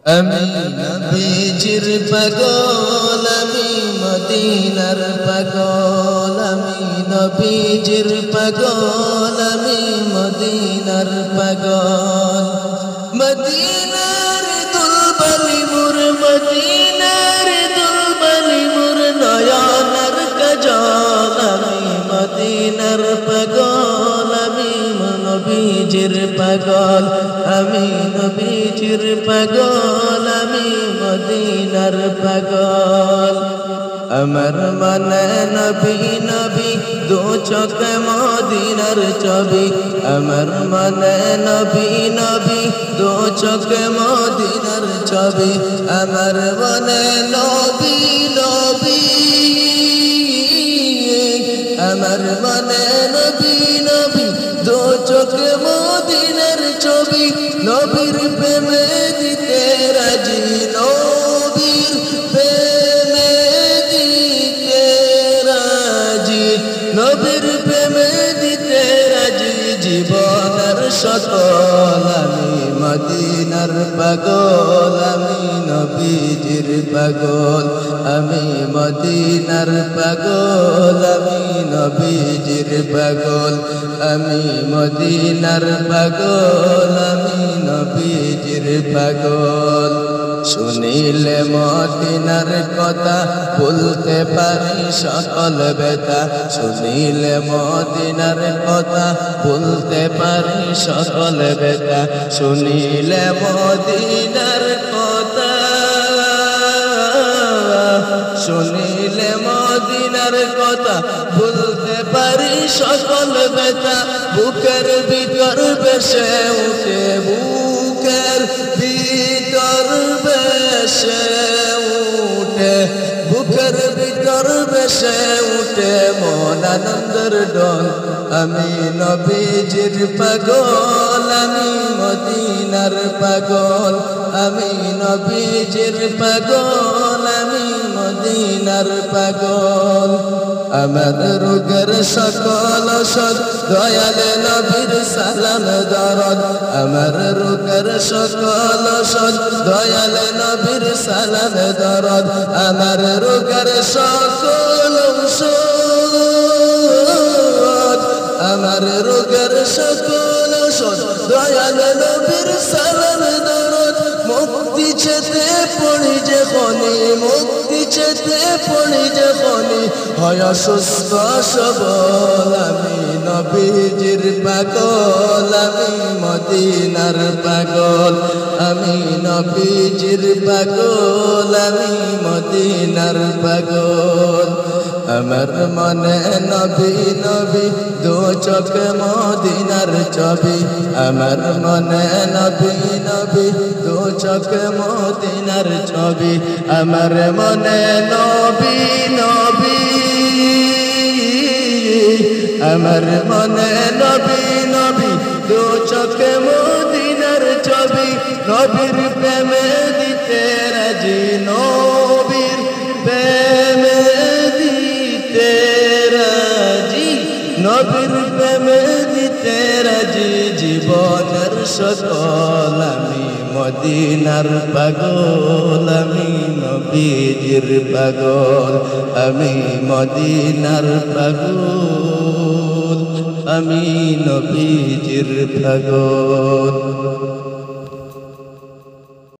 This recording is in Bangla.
আমি নবীজির পাগল, আমি মদিনার পাগল, আমি নবীজির পাগল, আমি মদিনার পাগল। মদিনার দুলবালি মোর, মদিনার দুলবালি মোর নয়নার কাজল। আমি মদিনার পাগল, আমি নবীজির পাগল, আমি নবীজির পাগল, আমি মদিনার পাগল। আমার মনে নবী নবী দু চোখে মদিনার ছবি, আমার মনে নবী নবী দু চোখে মদিনার ছবি, আমার মনে নবী নবী, আমার মনে নবী নবী দু চোখে মদিনার ছবি। নবীর প্রেমে দিতে রাজি, নবীর প্রেমে দিতে রাজি, নবীর প্রেমে দিতে রাজি জীবনের সকল। আমি মদিনার পাগল, আমি নবীজির পাগল, আমি মদিনার পাগল, আমি নবীজির পাগল, আমি মদিনার পাগল, আমি নবীজির পাগল। শুনিলে মদিনার কথা বলতে পারি সকল ব্যথা, শুনিলে মদিনার কথা বলতে পারি সকল ব্যথা, শুনিলে মদিনার কথা, শুনিলে মদিনার কথা বলতে পারি সকল ব্যথা। বুকের ভিতর বেশে উঠে, বুকের ভিতর বেশে উঠে, বুকের ভিতর বেশে উঠে মন আনন্দের ডল। আমি নবীজির পাগল, আমি মদিনার পাগল, আমি নবীজির পাগল, আমি মদিনার পাগল। আমার রোগের সকল ওষুধ দয়াল নবীর সালাম দরদ, আমার রোগের সকল ওষুধ দয়াল নবীর সালাম দরদ, আমার রোগের সকল ঔষধ, আমার রোগের সকল ওষুধ দয়াল নবীর সালাম দরদ। মুক্তি চেতে পড়ি যে খনি, মুক্তি চেতে পড়ি যে খনি হয় সুস্থ সবল। আমি নবীজির পাগল, আমি মদিনার পাগল, আমি নবীজির পাগল, আমি মদিনার পাগল। আমার মনে নবী নবী দু চোখে মদিনার ছবি, আমার মনে নবী নবী দু চোখে মদিনার ছবি, আমার মনে নবী নবী, আমার মনে নবী নবী দু চোখে মদিনার ছবি। নবীর প্রেমে দিতে রাজি, নবীর প্রেমে দিতে রাজি, নবীর প্রেমে দিতে রাজি জীবনের সকল। আমি মদিনার পাগল, আমি নবীজির পাগল, আমি মদিনার পাগল, আমি নবীজির পাগল।